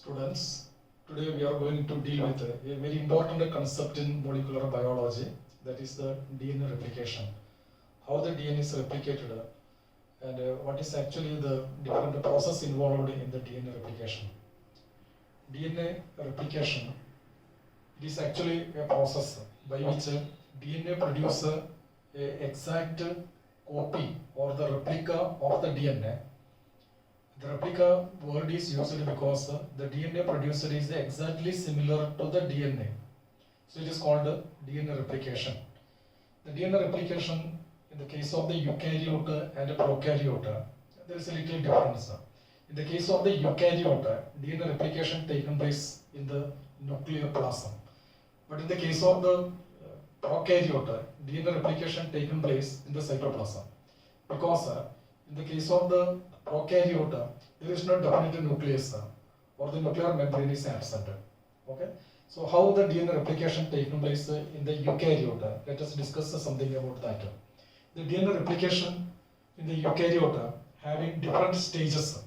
Students, today we are going to deal with a very important concept in molecular biology, that is the DNA replication. How the DNA is replicated and what is actually the different process involved in the DNA replication. DNA replication, it is actually a process by which DNA produces a exact copy or the replica of the DNA. The replica word is used because the DNA produced is exactly similar to the DNA. So it is called DNA replication. The DNA replication in the case of the eukaryote and prokaryote, there is a little difference. In the case of the eukaryote, DNA replication taken place in the nucleoplasm. But in the case of the prokaryote, DNA replication taken place in the cytoplasm. Because in the case of the prokaryote, there is no definite nucleus or the nuclear membrane is absent. Okay. So how the DNA replication taken place in the eukaryote? Let us discuss something about that. The DNA replication in the eukaryote having different stages.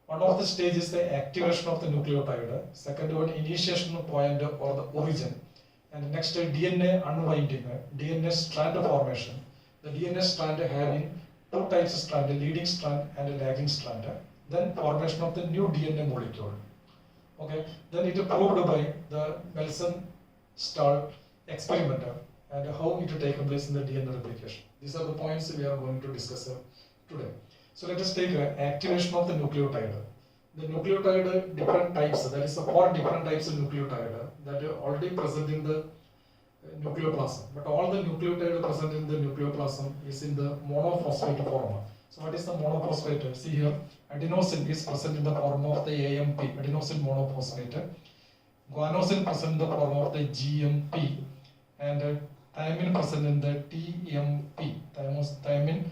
One of the stages is the activation of the nucleotide. Second one, initiation point or the origin. And next DNA unwinding, DNA strand formation. The DNA strand having two types of strand, leading strand and a lagging strand. Then formation of the new DNA molecule. Okay. Then it is proved by the Nelson-Stahl experiment and how it taken place in the DNA replication. These are the points we are going to discuss today. So let us take activation of the nucleotide. The nucleotide different types, that is 4 different types of nucleotide that are already present in the nucleoplasm. But all the nucleotide present in the nucleoplasm is in the monophosphate form. So what is the monophosphate? See here, adenosine is present in the form of the AMP, adenosine monophosphate. Guanosine present in the form of the GMP, and thymine present in the TMP, thymine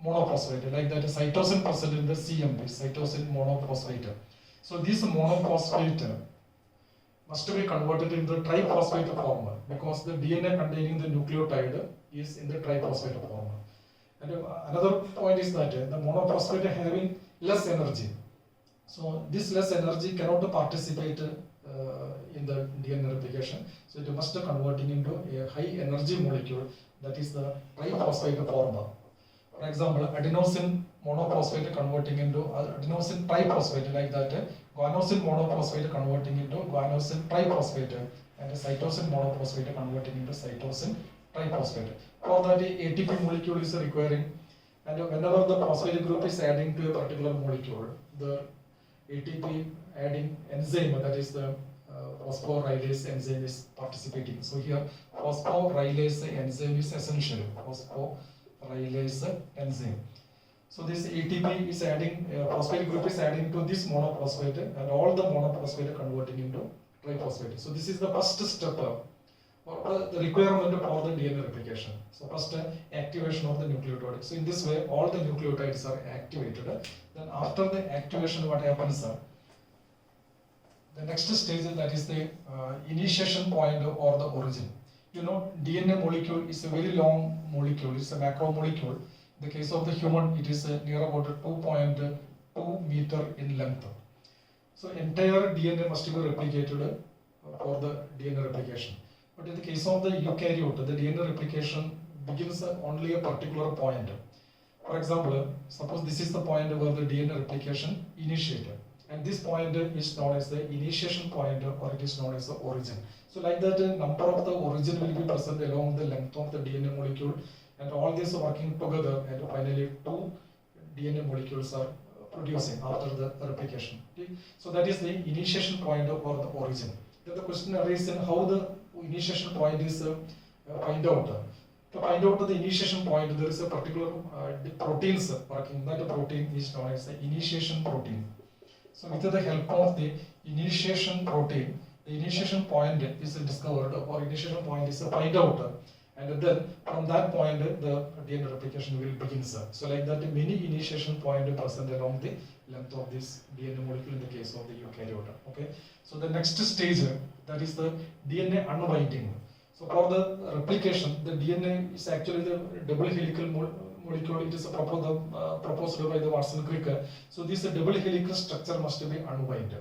monophosphate. Like that, cytosine present in the CMP, cytosine monophosphate. So this monophosphate must be converted into the triphosphate form because the DNA containing the nucleotide is in the triphosphate form. And another point is that the monophosphate having less energy. So this less energy cannot participate in the DNA replication. So it must converting into a high energy molecule, that is the triphosphate form. For example, adenosine monophosphate converting into adenosine triphosphate, like that. Guanosine monophosphate converting into guanosine triphosphate, and cytosine monophosphate converting into cytosine triphosphate. For that, ATP molecule is requiring, and whenever the phosphate group is adding to a particular molecule, the ATP adding enzyme, that is the phosphorylase enzyme, is participating. So here, phosphorylase enzyme is essential. Phosphorylase enzyme. So this ATP is adding, phosphate group is adding to this monophosphate, and all the monophosphate converting into triphosphate. So this is the first step or the requirement for the DNA replication. So first activation of the nucleotide. So in this way, all the nucleotides are activated. Then after the activation, what happens? The next stage, that is the initiation point or the origin. You know, DNA molecule is a very long molecule. It's a macromolecule. In the case of the human, it is near about 2.2 meter in length. So entire DNA must be replicated for the DNA replication. But in the case of the eukaryote, the DNA replication begins only a particular point. For example, suppose this is the point where the DNA replication initiated, and this point is known as the initiation point, or it is known as the origin. So like that, a number of the origin will be present along the length of the DNA molecule, and all these working together, and finally 2 DNA molecules are producing after the replication. Okay? So that is the initiation point or the origin. Then the question arises, how the initiation point is find out. To find out the initiation point, there is a particular proteins working. That protein is known as the initiation protein. So with the help of the initiation protein, the initiation point is discovered, or initiation point is find out, and then from that point the DNA replication will begin. So like that, many initiation points present along the length of this DNA molecule in the case of the eukaryote. Okay. So the next stage, that is the DNA unwinding. So for the replication, the DNA is actually the double helical molecule. It is proposed by the Watson Crick. So this double helical structure must be unwound.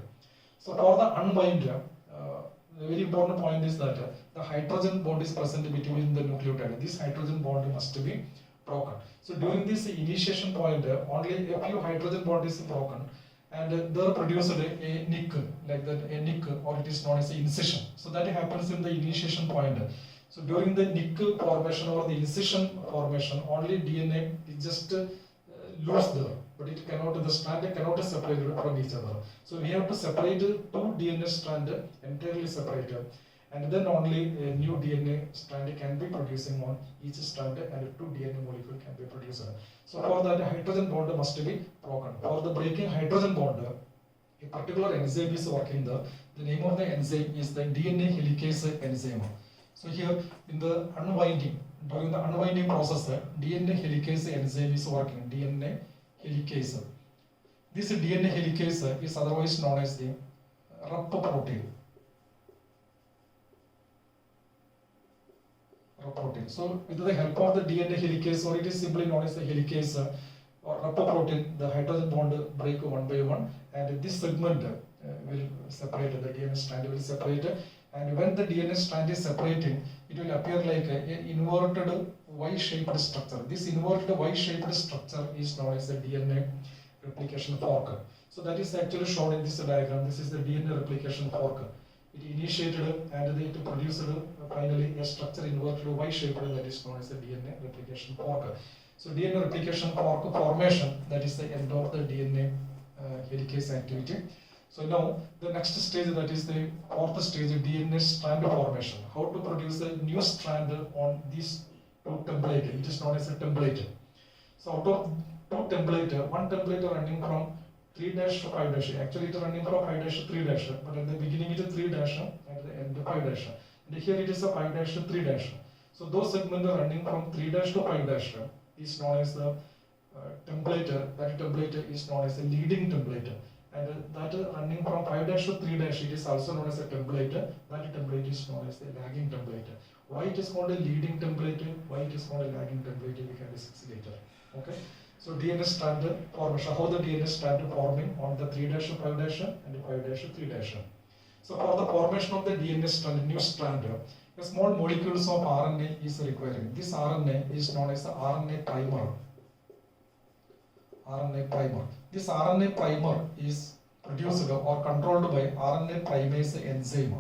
So for the unwind, the very important point is that the hydrogen bond is present between the nucleotide. This hydrogen bond must be broken. So during this initiation point, only a few hydrogen bond is broken, and they are produced a nick, like that, a nick, or it is known as an incision. So that happens in the initiation point. So during the nick formation or the incision formation, only DNA is just loose there, but it cannot, the strand cannot separate from each other. So we have to separate two DNA strand entirely separated, and then only a new DNA strand can be producing on each strand, and two DNA molecule can be produced. So for that, hydrogen bond must be broken. For the breaking hydrogen bond, a particular enzyme is working there. The name of the enzyme is the DNA helicase enzyme. So here in the unwinding, during the unwinding process, DNA helicase enzyme is working. DNA helicase. This DNA helicase is otherwise known as the RUP protein. So with the help of the DNA helicase, or it is simply known as the helicase or RUP protein, the hydrogen bond break one by one, and this segment will separate, the DNA strand will separate, and when the DNA strand is separating, it will appear like an inverted Y-shaped structure. This inverted Y-shaped structure is known as the DNA replication fork. So that is actually shown in this diagram. This is the DNA replication fork. It initiated and it produced finally a structure inverted Y-shaped, that is known as the DNA replication fork. So DNA replication fork formation, that is the end of the DNA helicase activity. So now the next stage, that is the fourth stage, DNA strand formation. How to produce a new strand on this two template? It is known as a template. So out of two template, one template running from 3' to 5'. Actually it is running from 5' to 3', but at the beginning it is 3', at the end 5'. And here it is a 5' to 3'. So those segments are running from 3' to 5' is known as the template. That template is known as a leading template. And that running from 5' to 3', it is also known as a template. That template is known as the lagging template. Why it is called a leading template? Why it is called a lagging template? We can discuss later. Okay. So DNA strand formation, how the DNA strand forming on the 3' to 5' and 5' to 3'. So for the formation of the DNA strand, new strand, a small molecules of RNA is required. This RNA is known as the RNA primer. RNA primer. This RNA primer is produced or controlled by RNA primase enzyme.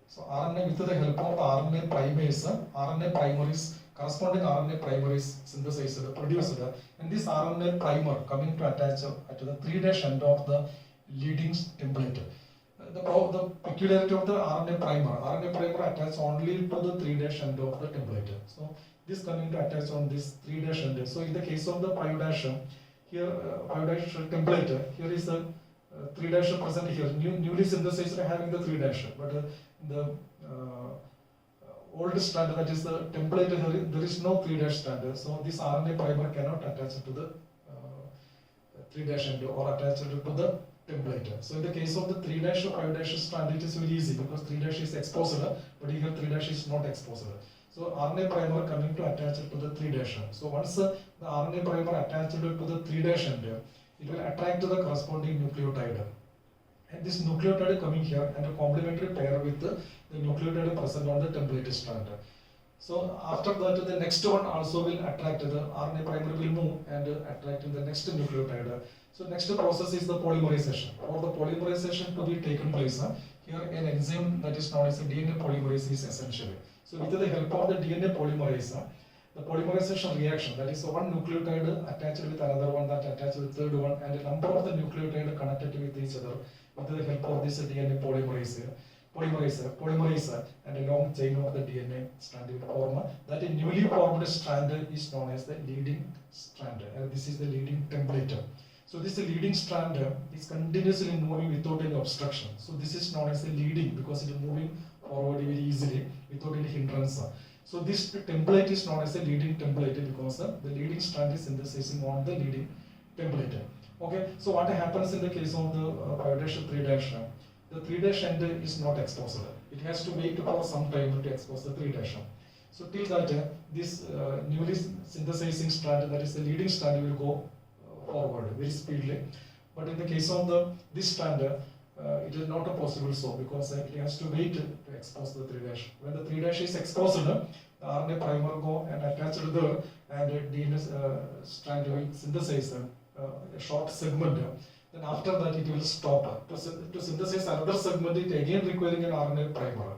So RNA, with the help of RNA primase, RNA primer is corresponding RNA primer is synthesized, produced, and this RNA primer coming to attach at the 3' end of the leading template. The peculiarity of the RNA primer attaches only to the 3' end of the template. So this coming to attach on this 3' end. So in the case of the 5', here 5' template, here is the 3' present here, newly synthesized having the 3', but the old strand, that is the template, there is no 3' strand. So this RNA primer cannot attach to the 3' end or attach to the template. So in the case of the 3' or 5' strand, it is very easy because 3' is exposed, but here 3' is not exposed. So RNA primer coming to attach to the 3'. So once the RNA primer attached to the 3' end, it will attract to the corresponding nucleotide. And this nucleotide coming here and a complementary pair with the nucleotide present on the template strand. So after that, the next one also will attract, the RNA primer will move and attract the next nucleotide. So next process is the polymerization. For the polymerization to be taken place, here an enzyme that is known as a DNA polymerase is essential. So with the help of the DNA polymerase, the polymerization reaction, that is one nucleotide attached with another one, that attached with third one, and a number of the nucleotides connected with each other with the help of this DNA polymerase, and a long chain of the DNA strand will form. That a newly formed strand is known as the leading strand. This is the leading template. So this leading strand is continuously moving without any obstruction. So this is known as the leading because it is moving forward very easily without any hindrance. So this template is known as the leading template because the leading strand is synthesizing on the leading template. Okay, so what happens in the case of the 5' 3'? The 3' end is not exposed. It has to wait for some time to expose the 3'. So till that, this newly synthesizing strand, that is the leading strand, will go forward very speedily. But in the case of this strand, it is not possible so, because it has to wait to expose the 3'. When the 3' is exposed, the RNA primer go and attach it there, and DNA strand will synthesize a short segment. Then after that it will stop. To synthesize another segment, it again requiring an RNA primer.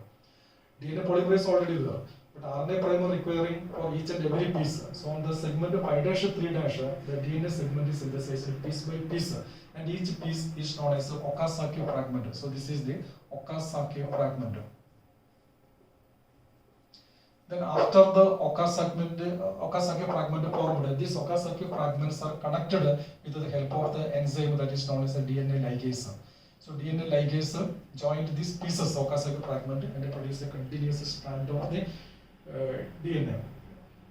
DNA polymerase already there, but RNA primer requiring for each and every piece. So on the segment of 5', 3', the DNA segment is synthesized piece by piece, and each piece is known as the Okazaki fragment. So this is the Okazaki fragment. Then after the Okazaki fragment formed, these Okazaki fragments are connected with the help of the enzyme that is known as the DNA ligase. So DNA ligase joined these pieces of Okazaki fragment and produce a continuous strand of the DNA.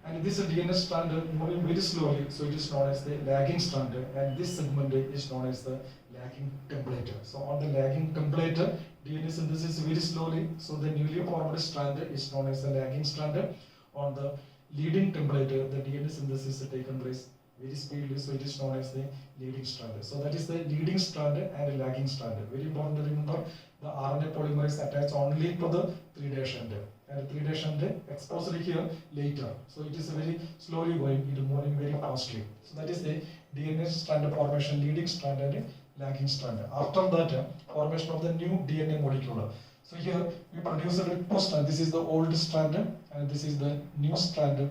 And this DNA strand moving very slowly, so it is known as the lagging strand, and this segment is known as the lagging template. So on the lagging template, DNA synthesis very slowly, so the newly formed strand is known as the lagging strand. On the leading template, the DNA synthesis is taken place very speedily, so it is known as the leading strand. So that is the leading strand and lagging strand. Very important to remember, the RNA polymerase attached only to the 3' end, and 3' end exposed here later. So it is very slowly going, it is moving very fastly. So that is the DNA strand formation, leading strand and lagging strand. After that, formation of the new DNA molecule. So here we produce a two strand. This is the old strand and this is the new strand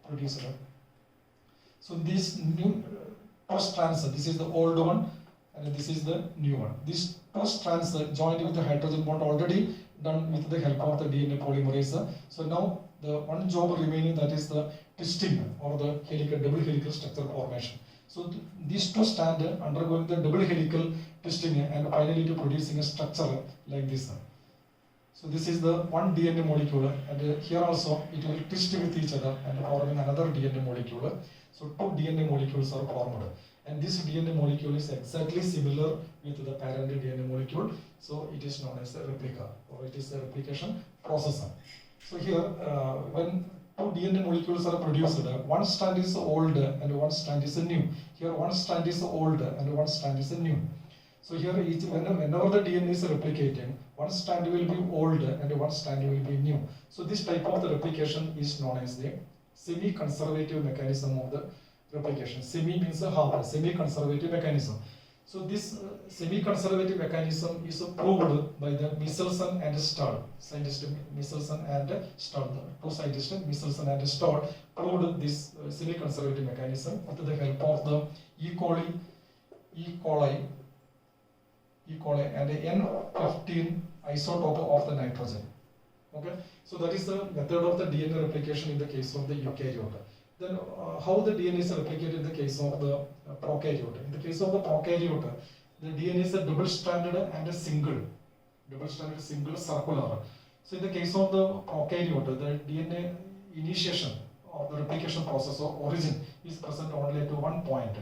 produced. So these new two strands, this is the old one and this is the new one. These two strands joined with the hydrogen bond already done with the help of the DNA polymerase. So now the one job remaining, that is the twisting or the double helical structure formation. So these two strands undergoing the double helical twisting and finally to producing a structure like this. So this is the one DNA molecule, and here also it will twist with each other and forming another DNA molecule. So two DNA molecules are formed, and this DNA molecule is exactly similar with the parent DNA molecule. So it is known as a replica, or it is a replication process. So here when two DNA molecules are produced, one strand is old and one strand is new. Here one strand is old and one strand is new. So here whenever the DNA is replicating, one strand will be old and one strand will be new. So this type of the replication is known as the semi-conservative mechanism of the replication. Semi means a half, semi-conservative mechanism. So this semi-conservative mechanism is proved by the Michelson and Stahl. Scientists Michelson and Stahl, the two scientists Michelson and Stahl proved this semi-conservative mechanism with the help of the E. coli and the N15 isotope of the nitrogen. Okay, so that is the method of the DNA replication in the case of the eukaryote. Then how the DNA is replicated in the case of the prokaryote. In the case of the prokaryote, the DNA is a double-stranded and a single circular. So in the case of the prokaryote, the DNA initiation of the replication process or origin is present only at one point.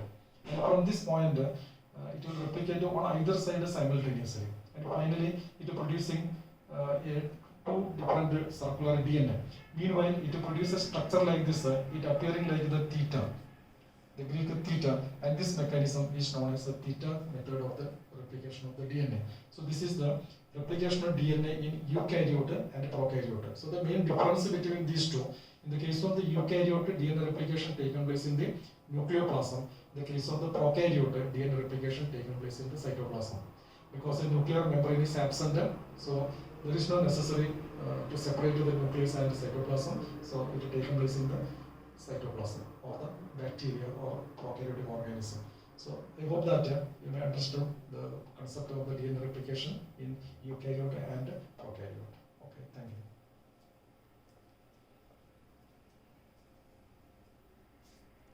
And from this point, it will replicate on either side simultaneously. And finally, it is producing two different circular DNA. Meanwhile, it produces a structure like this, it appearing like the theta, the Greek theta, and this mechanism is known as the theta method of the replication of the DNA. So this is the replication of DNA in eukaryote and prokaryote. So the main difference between these two, in the case of the eukaryote, DNA replication taken place in the nucleoplasm. In the case of the prokaryote, DNA replication taken place in the cytoplasm. Because the nuclear membrane is absent, so there is no necessary to separate the nucleus and the cytoplasm, so it will take place in the cytoplasm of the bacteria or prokaryotic organism. So I hope that you may understand the concept of the DNA replication in eukaryote and prokaryote.